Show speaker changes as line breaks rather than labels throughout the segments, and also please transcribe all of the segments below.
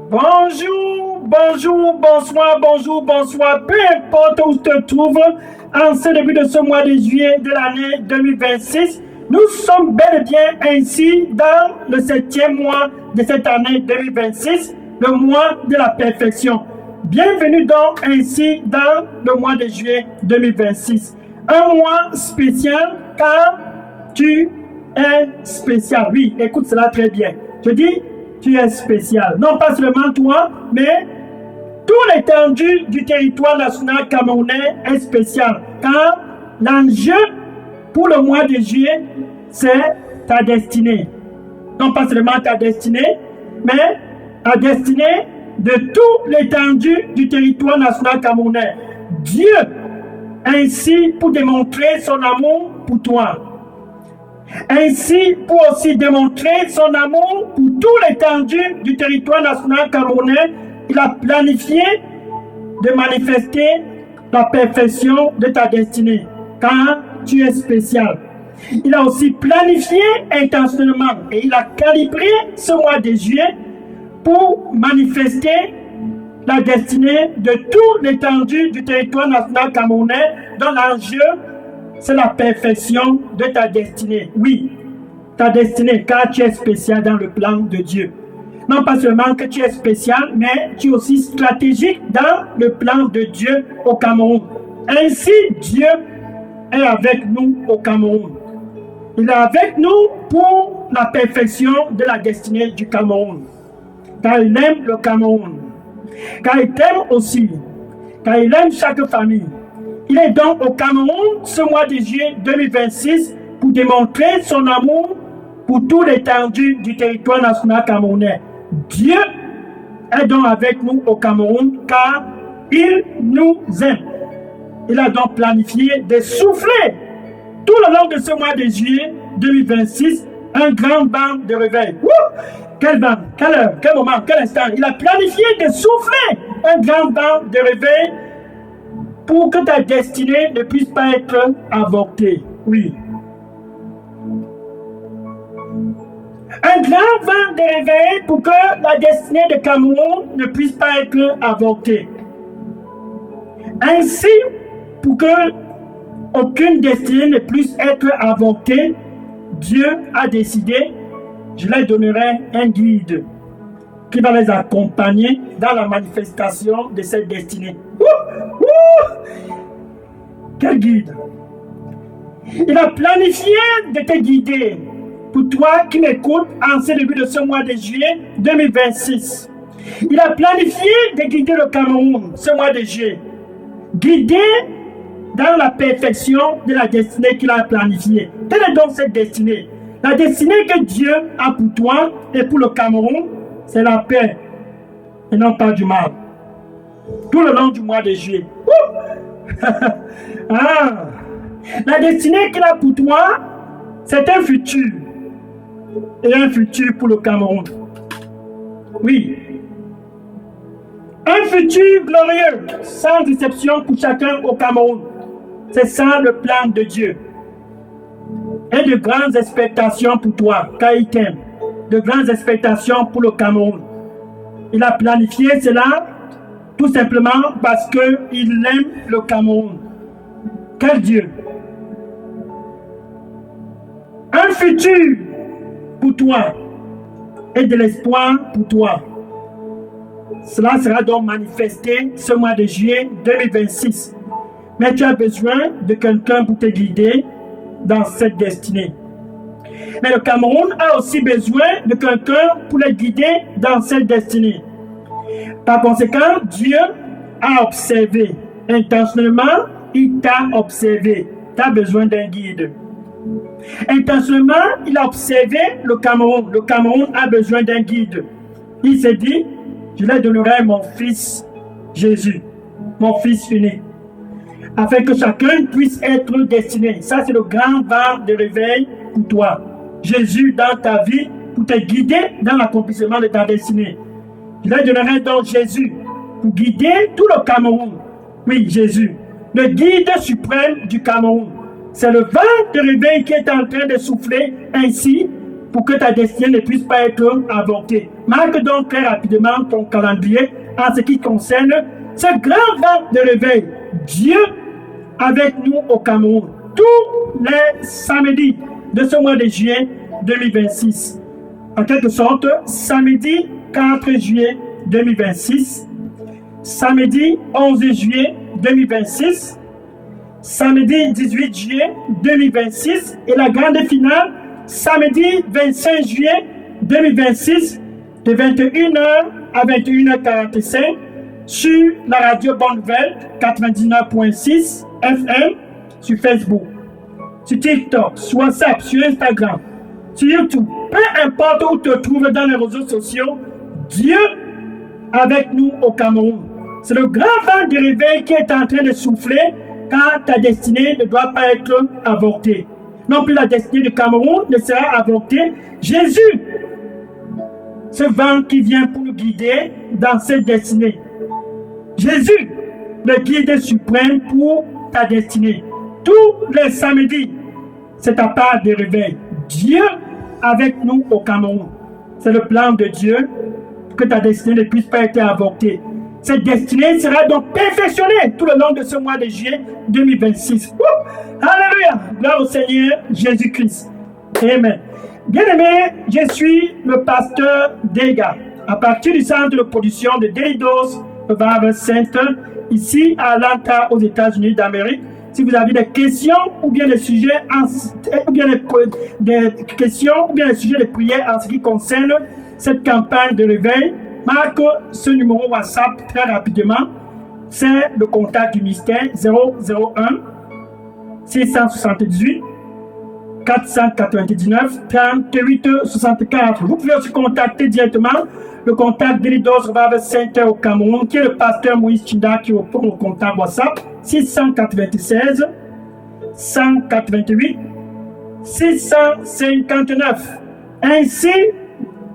Bonjour, bonjour, bonsoir, bonjour, bonsoir. Peu importe où tu te trouves, en ce début de ce mois de juillet de l'année 2026, nous sommes bel et bien ainsi dans le 7e mois de cette année 2026, le mois de la perfection. Bienvenue donc ainsi dans le mois de juillet 2026. Un mois spécial car tu es spécial. Oui, écoute cela très bien. Je dis, tu es spécial. Non pas seulement toi, mais tout l'étendue du territoire national camerounais est spécial. Car l'enjeu pour le mois de juillet, c'est ta destinée. Non pas seulement ta destinée, mais la destinée de tout l'étendue du territoire national camerounais. Dieu, ainsi pour démontrer son amour pour toi. Ainsi, pour aussi démontrer son amour pour tout l'étendue du territoire national camerounais, il a planifié de manifester la perfection de ta destinée, car tu es spécial. Il a aussi planifié intentionnellement et il a calibré ce mois de juillet pour manifester la destinée de tout l'étendue du territoire national camerounais dont l'enjeu c'est la perfection de ta destinée. Oui, ta destinée, car tu es spécial dans le plan de Dieu. Non pas seulement que tu es spécial, mais tu es aussi stratégique dans le plan de Dieu au Cameroun. Ainsi, Dieu est avec nous au Cameroun. Il est avec nous pour la perfection de la destinée du Cameroun. Car il aime le Cameroun. Car il t'aime aussi. Car il aime chaque famille. Il est donc au Cameroun ce mois de juillet 2026 pour démontrer son amour pour tout l'étendue du territoire national camerounais. Dieu est donc avec nous au Cameroun car il nous aime. Il a donc planifié de souffler tout le long de ce mois de juillet 2026 un grand vent de réveil. Quel vent, quelle heure, quel moment, quel instant. Il a planifié de souffler un grand vent de réveil pour que ta destinée ne puisse pas être avortée. Oui. Un grand vent de réveil pour que la destinée de Cameroun ne puisse pas être avortée. Ainsi, pour que aucune destinée ne puisse être avortée, Dieu a décidé, je leur donnerai un guide qui va les accompagner dans la manifestation de cette destinée. Quel guide! Il a planifié de te guider pour toi qui m'écoutes en ce début de ce mois de juillet 2026. Il a planifié de guider le Cameroun ce mois de juillet. Guider dans la perfection de la destinée qu'il a planifiée. Quelle est donc cette destinée? La destinée que Dieu a pour toi et pour le Cameroun, c'est la paix et non pas du mal. Tout le long du mois de juillet. La destinée qu'il a pour toi, c'est un futur. Et un futur pour le Cameroun. Oui. Un futur glorieux, sans déception pour chacun au Cameroun. C'est ça le plan de Dieu. Et de grandes expectations pour toi, car il t'aime. De grandes expectations pour le Cameroun. Il a planifié cela tout simplement parce qu'il aime le Cameroun. Quel Dieu! Un futur pour toi et de l'espoir pour toi. Cela sera donc manifesté ce mois de juillet 2026. Mais tu as besoin de quelqu'un pour te guider dans cette destinée. Mais le Cameroun a aussi besoin de quelqu'un pour le guider dans cette destinée. Par conséquent, Dieu a observé. Intentionnellement, il t'a observé. Tu as besoin d'un guide. Intentionnellement, il a observé le Cameroun. Le Cameroun a besoin d'un guide. Il s'est dit, je lui donnerai mon fils Jésus, mon fils unique, afin que chacun puisse être destiné. Ça, c'est le grand vent de réveil pour toi. Jésus dans ta vie pour te guider dans l'accomplissement de ta destinée. Je lui donnerai donc Jésus pour guider tout le Cameroun. Oui, Jésus, le guide suprême du Cameroun. C'est le vent de réveil qui est en train de souffler ainsi pour que ta destinée ne puisse pas être avortée. Marque donc très rapidement ton calendrier en ce qui concerne ce grand vent de réveil. Dieu avec nous au Cameroun, tous les samedis de ce mois de juillet 2026. En quelque sorte, samedi 4 juillet 2026, samedi 11 juillet 2026, samedi 18 juillet 2026 et la grande finale, samedi 25 juillet 2026 de 21h à 21h45 sur la radio Bonne Nouvelle 99.6 FM sur Facebook, sur TikTok, sur WhatsApp, sur Instagram, sur YouTube. Peu importe où tu te trouves dans les réseaux sociaux, Dieu avec nous au Cameroun. C'est le grand vent de réveil qui est en train de souffler quand ta destinée ne doit pas être avortée. Non plus la destinée du Cameroun ne sera avortée. Jésus, ce vent qui vient pour nous guider dans cette destinée. Jésus, le guide suprême pour ta destinée. Tous les samedis, c'est ta part de réveil. Dieu avec nous au Cameroun. C'est le plan de Dieu pour que ta destinée ne puisse pas être avortée. Cette destinée sera donc perfectionnée tout le long de ce mois de juillet 2026. Alléluia! Gloire au Seigneur Jésus-Christ. Amen. Bien-aimé, je suis le pasteur Dega, à partir du centre de production de Daily Dose Revival Center, ici à Atlanta, aux États-Unis d'Amérique. Si vous avez des questions ou bien des sujets, ou bien des questions ou bien des sujets de prière en ce qui concerne cette campagne de réveil, marque ce numéro WhatsApp très rapidement. C'est le contact du mystère 001 678 499 38 64. Vous pouvez aussi contacter directement le contact Daily Dose Revival Center au Cameroun, qui est le pasteur Moïse Chinda qui répond au contact WhatsApp 696 188 659. Ainsi,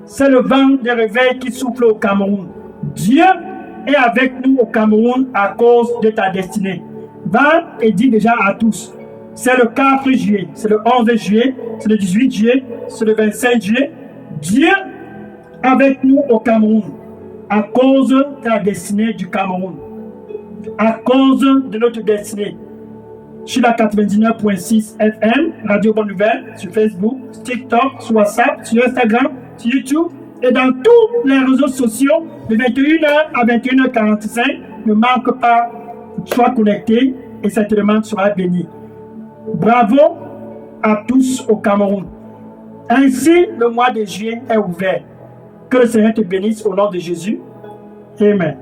c'est le vent de réveil qui souffle au Cameroun. Dieu est avec nous au Cameroun à cause de ta destinée. Va et dis déjà à tous. C'est le 4 juillet, c'est le 11 juillet, c'est le 18 juillet, c'est le 25 juillet. Dieu avec nous au Cameroun à cause de la destinée du Cameroun. À cause de notre destinée. Sur la 99.6 FM, Radio Bonne Nouvelle, sur Facebook, sur TikTok, sur WhatsApp, sur Instagram, sur YouTube et dans tous les réseaux sociaux de 21h à 21h45. Ne manque pas, sois connecté et cette demande sera bénie. Bravo à tous au Cameroun. Ainsi, le mois de juillet est ouvert. Que le Seigneur te bénisse au nom de Jésus. Amen.